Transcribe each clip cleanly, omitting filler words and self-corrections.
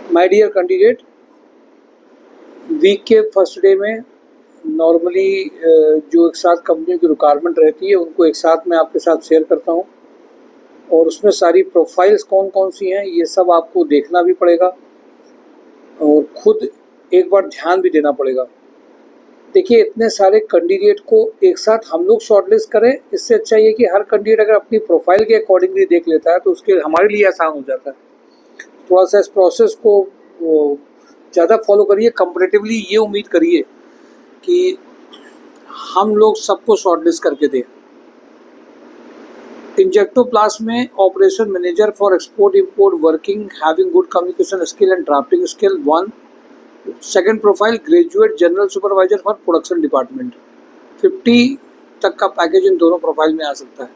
My dear candidate, week के first day में normally जो एक साथ कंपनी की रिक्वायरमेंट रहती है उनको एक साथ मैं आपके साथ शेयर करता हूं और उसमें सारी प्रोफाइल्स कौन कौन सी हैं ये सब आपको देखना भी पड़ेगा और खुद एक बार ध्यान भी देना पड़ेगा। देखिए, इतने सारे कैंडिडेट को एक साथ हम लोग शॉर्टलिस्ट करें, इससे अच्छा ये कि हर कैंडिडेट अगर अपनी प्रोफाइल के अकॉर्डिंगली देख लेता है तो उसके हमारे लिए आसान हो जाता है। थोड़ा सा इस प्रोसेस को ज़्यादा फॉलो करिए। कंपैरेटिवली ये उम्मीद करिए कि हम लोग सबको शॉर्टलिस्ट करके दें। इंजेक्टोप्लास्ट में operation manager for export import working having good communication skill and drafting skill 1। Second profile graduate general supervisor for production department. 50 तक का पैकेज इन दोनों प्रोफाइल में आ सकता है।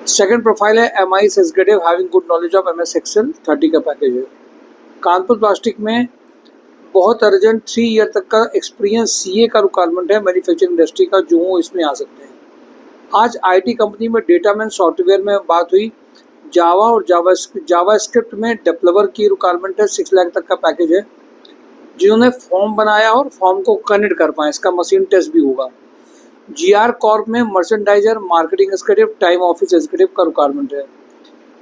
सेकंड प्रोफाइल है MIS executive having good knowledge of MS Excel, 30 का package है। कानपुर प्लास्टिक में बहुत अर्जेंट 3 ईयर तक का एक्सपीरियंस CA का रिक्वायरमेंट है मैन्युफैक्चरिंग इंडस्ट्री का, जो इसमें आ सकते हैं। आज IT कंपनी में डेटामैन सॉफ्टवेयर में बात हुई। जावा और जावास्क्रिप्ट में डेवलपर की रिक्वायरमेंट है, 6 लाख तक का पैकेज है। जिन्होंने फॉर्म बनाया और फॉर्म को कनेक्ट कर पाए, इसका मशीन टेस्ट भी होगा। GR कॉर्प में merchandiser marketing executive time office executive का रिक्वायरमेंट है।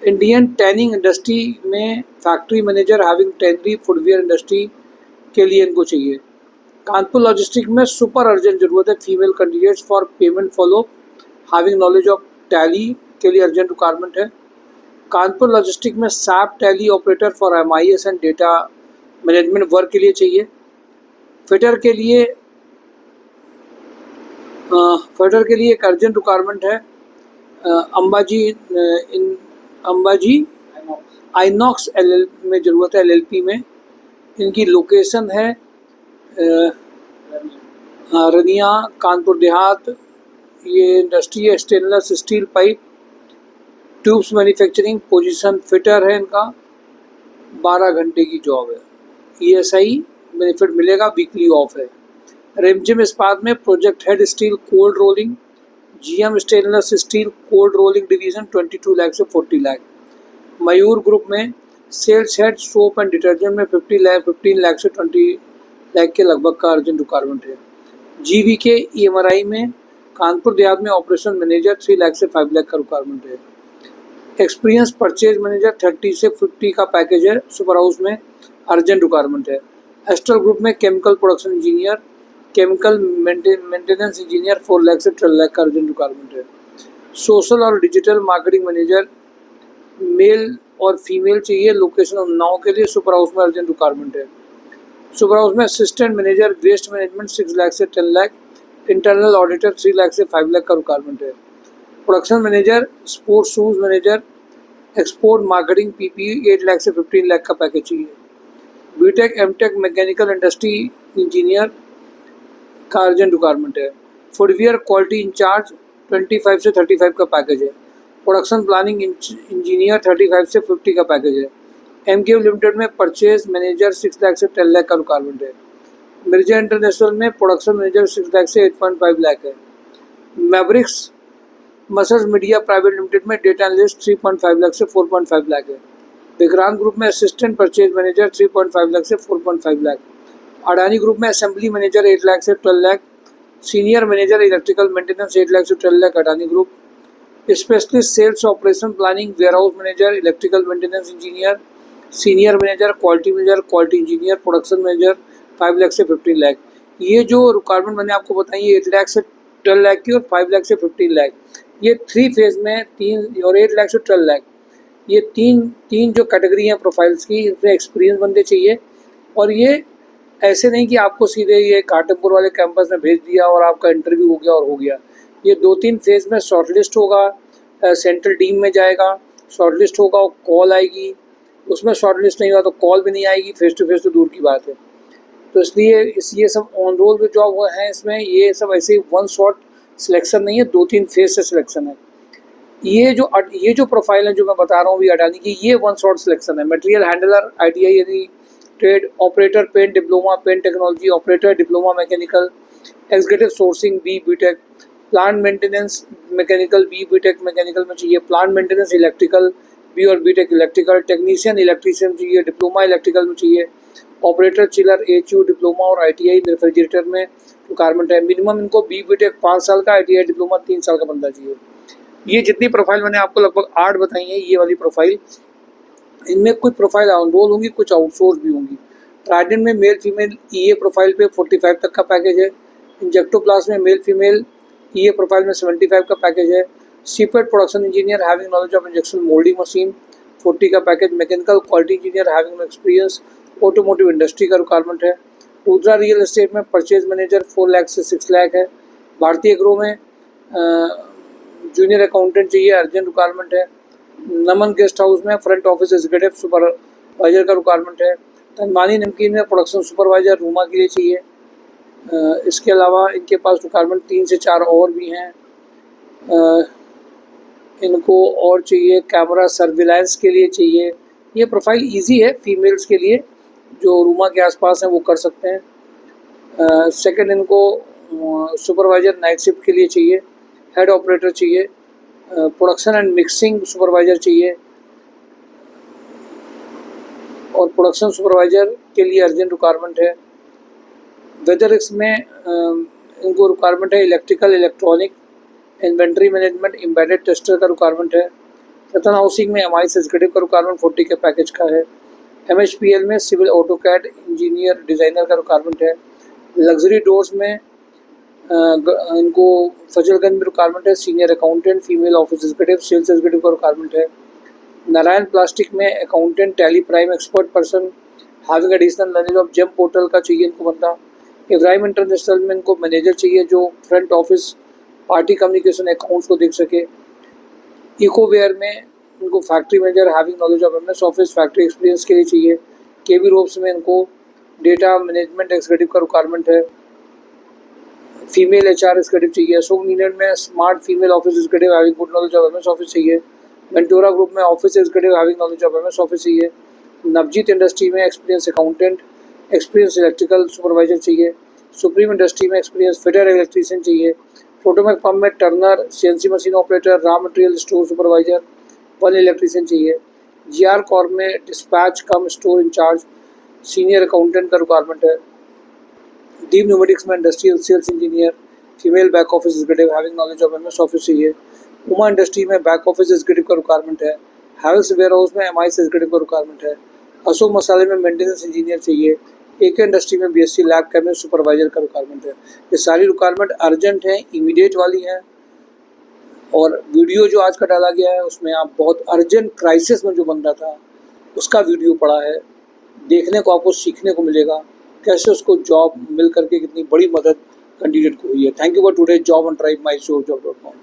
इंडियन टैनिंग इंडस्ट्री में factory manager having tannery footwear industry के लिए इनको चाहिए। कानपुर लॉजिस्टिक में सुपर अर्जेंट जरूरत है female candidates for payment follow having knowledge of tally के लिए अर्जेंट रिक्वायरमेंट है। कानपुर लॉजिस्टिक में SAP tally operator for MIS and data management work के लिए चाहिए। फिटर के लिए एक अर्जेंट रिक्वायरमेंट है। अंबाजी आइनॉक्स LLP में ज़रूरत है, LLP में। इनकी लोकेशन है रनिया, कानपुर देहात। ये इंडस्ट्री है stainless steel pipe tubes manufacturing, position fitter है इनका। 12 घंटे की जॉब है। ESI बेनिफिट मिलेगा, वीकली ऑफ है। रेमजिम इस्पात में project head steel cold rolling, GM stainless steel cold rolling division, 22 lakh से 40 लाख। मयूर ग्रुप में sales head soap and detergent में 15 लाख से 20 लाख के लगभग का अर्जेंट रिक्वायरमेंट है। GVK EMRI में कानपुर देहात में ऑपरेशन मैनेजर 3 लाख से 5 लाख का रिक्वायरमेंट है। एक्सपीरियंस परचेज मैनेजर 30 से 50 का पैकेज है, सुपर हाउस में अर्जेंट रिक्वायरमेंट है। एस्ट्रल ग्रुप में chemical production engineer, chemical maintenance engineer 4 lakh से 12 लाख का अर्जेंट रिक्वायरमेंट है। सोशल और डिजिटल मार्केटिंग मैनेजर मेल और फीमेल चाहिए, लोकेशन उन्नाव के लिए, सुपर हाउस में अर्जेंट रिक्वायरमेंट है। सुपर हाउस में assistant manager waste management 6 lakh से 10 लाख, इंटरनल ऑडिटर 3 लाख से 5 लाख का रिक्वायरमेंट है। Production manager sports shoes manager export marketing PPE 8 lakh से 15 लाख का पैकेज चाहिए। BTech MTech mechanical industry engineer का अर्जेंट रिक्वायरमेंट है। फुटवियर क्वालिटी इंचार्ज 25 से 35 का पैकेज है। प्रोडक्शन प्लानिंग इंजीनियर 35 से 50 का पैकेज है। MKF लिमिटेड में परचेज मैनेजर 6 लाख से 10 लाख का रिक्वायरमेंट है। मिर्जा इंटरनेशनल में प्रोडक्शन मैनेजर 6 लाख से 8.5 लाख है। मैवरिक्स मसर्स मीडिया प्राइवेट लिमिटेड में डेटा एनालिस्ट 3.5 लाख से 4.5 लाख है। विक्रांत ग्रुप में असिस्टेंट परचेज मैनेजर 3.5 लाख से 4.5 लाख। अडानी ग्रुप में असेंबली मैनेजर 8 लाख से 12 lakh. Senior manager electrical maintenance 8 lakh से 12 lakh Adani group. Specialist sales operation planning warehouse manager electrical maintenance engineer, senior manager quality engineer production manager 5 lakh से 15 लाख। ये जो रिक्वायरमेंट मैंने आपको बताई है 8 लाख से 12 लाख की और 5 लाख से 15 लाख, ये 3 फेज में 3 और 8 लाख से 12 लाख, ये तीन जो कैटेगरी हैं प्रोफाइल्स की, इनमें एक्सपीरियंस बंदे चाहिए। और ये ऐसे नहीं कि आपको सीधे ये काटमपुर वाले कैंपस में भेज दिया और आपका इंटरव्यू हो गया। ये 2-3 फेज में शॉर्टलिस्ट होगा, सेंट्रल टीम में जाएगा, शॉर्टलिस्ट होगा, कॉल आएगी, उसमें शॉर्टलिस्ट नहीं हुआ तो कॉल भी नहीं आएगी, फेस टू फेस तो दूर की बात है। तो इसलिए ये सब ऑन रोल जो जॉब है इसमें ये सब ऐसे वन शॉट सिलेक्शन नहीं है, 2-3 फेज से सिलेक्शन है। ये जो प्रोफाइल है जो मैं बता रहा हूँ अडानी की, ये वन शॉट सिलेक्शन है। मटेरियल हैंडलर ITI यानी trade operator, pen diploma pen technology operator, diploma mechanical, executive sourcing BTech, plant maintenance mechanical BTech mechanical में चाहिए, प्लांट मेंटेनेंस इलेक्ट्रिकल बी और B tech electrical, technician electrician चाहिए, diploma electrical में चाहिए, operator chiller HU diploma और ITI refrigerator में requirement है। Minimum इनको बी टेक 5 साल का, आईटीआई डिप्लोमा 3 साल का बंदा चाहिए। ये जितनी प्रोफाइल मैंने आपको लगभग 8 बताई है, ये वाली प्रोफाइल, इनमें कुछ प्रोफाइल ऑन रोल होंगी, कुछ आउटसोर्स भी होंगी। ट्राइडेंट में मेल फीमेल ईए प्रोफाइल पे 45 तक का पैकेज है। इंजेक्टोप्लास्ट में मेल फीमेल ईए प्रोफाइल में 75 का पैकेज है। CIPET production engineer having knowledge of injection moulding machine 40 का package. Mechanical quality engineer having no experience automotive industry का रिक्वायरमेंट है। रुद्रा रियल एस्टेट में परचेज मैनेजर 4 लाख से 6 लाख है। भारतीय एग्रो में जूनियर अकाउंटेंट चाहिए, अर्जेंट रिक्वायरमेंट है। नमन गेस्ट हाउस में फ्रंट ऑफिस एग्जीक्यूटिव सुपरवाइजर का रिक्वायरमेंट है। तनमानी नमकीन में प्रोडक्शन सुपरवाइजर रूमा के लिए चाहिए। इसके अलावा इनके पास रिक्वायरमेंट 3 से 4 और भी हैं। इनको और चाहिए, कैमरा सर्विलांस के लिए चाहिए। ये प्रोफाइल इजी है फीमेल्स के लिए, जो रूमा के आसपास हैं वो कर सकते हैं। सेकंड, इनको सुपरवाइजर नाइट शिफ्ट के लिए चाहिए। हेड ऑपरेटर चाहिए। प्रोडक्शन एंड मिक्सिंग सुपरवाइजर चाहिए, और प्रोडक्शन सुपरवाइजर के लिए अर्जेंट रिक्वायरमेंट है। वेदरिक्स में इनको रिक्वायरमेंट है electrical, electronic, inventory management, embedded tester का रिक्वायरमेंट है। रतन हाउसिंग में एमआई एग्जीक्यूटिव का रिक्वायरमेंट 40 के पैकेज का है। एमएचपीएल में सिविल ऑटोकैड इंजीनियर डिज़ाइनर का रिक्वायरमेंट है। लग्जरी डोर्स में इनको फजलगंज में रिक्वायरमेंट है, senior accountant, female office executive, sales executive का रिक्वायरमेंट है। नारायण प्लास्टिक में accountant, Tally Prime expert person having additional knowledge of GeM portal का चाहिए इनको बंदा। इब्राहिम इंटरनेशनल में इनको मैनेजर चाहिए जो front office, party communication, accounts को देख सके। इकोवेयर में इनको factory manager having knowledge of MS office, factory experience के लिए चाहिए। केवी रोप्स में इनको डेटा मैनेजमेंट एग्जीक्यूटिव का रिक्वायरमेंट है। फीमेल एचआर एग्जीक्यूटिव चाहिए। अशोक नीलैंड में smart female office executive having good knowledge of MS office चाहिए। वेंटोरा ग्रुप में office executive having knowledge of MS office चाहिए। नवजीत इंडस्ट्री में experience accountant, experience electrical supervisor चाहिए। Supreme industry में एक्सपीरियंस फिटर इलेक्ट्रीशियन चाहिए। Protomac pump में turner, CNC machine operator, raw material store supervisor, 1 electrician चाहिए। GR corp में dispatch cum store in-charge, senior accountant का requirement है। Deep pneumatics में industrial sales engineer, female back office executive having knowledge of MS office चाहिए। Uma industry में back office executive का requirement है। Havells warehouse में MI executive का requirement है। अशोक मसाले में मेंटेनेंस इंजीनियर चाहिए। एके इंडस्ट्री में बीएससी लैब केमिस्ट सुपरवाइजर का रिक्वायरमेंट है। ये सारी रिक्वायरमेंट अर्जेंट हैं, इमीडिएट वाली हैं। और वीडियो जो आज का डाला गया है उसमें आप बहुत अर्जेंट क्राइसिस में जो बंदा था उसका वीडियो पड़ा है, देखने को आपको सीखने को मिलेगा कैसे उसको जॉब मिल करके कितनी बड़ी मदद कैंडिडेट को हुई है। Thank you for today job on tribe my show जॉब.com।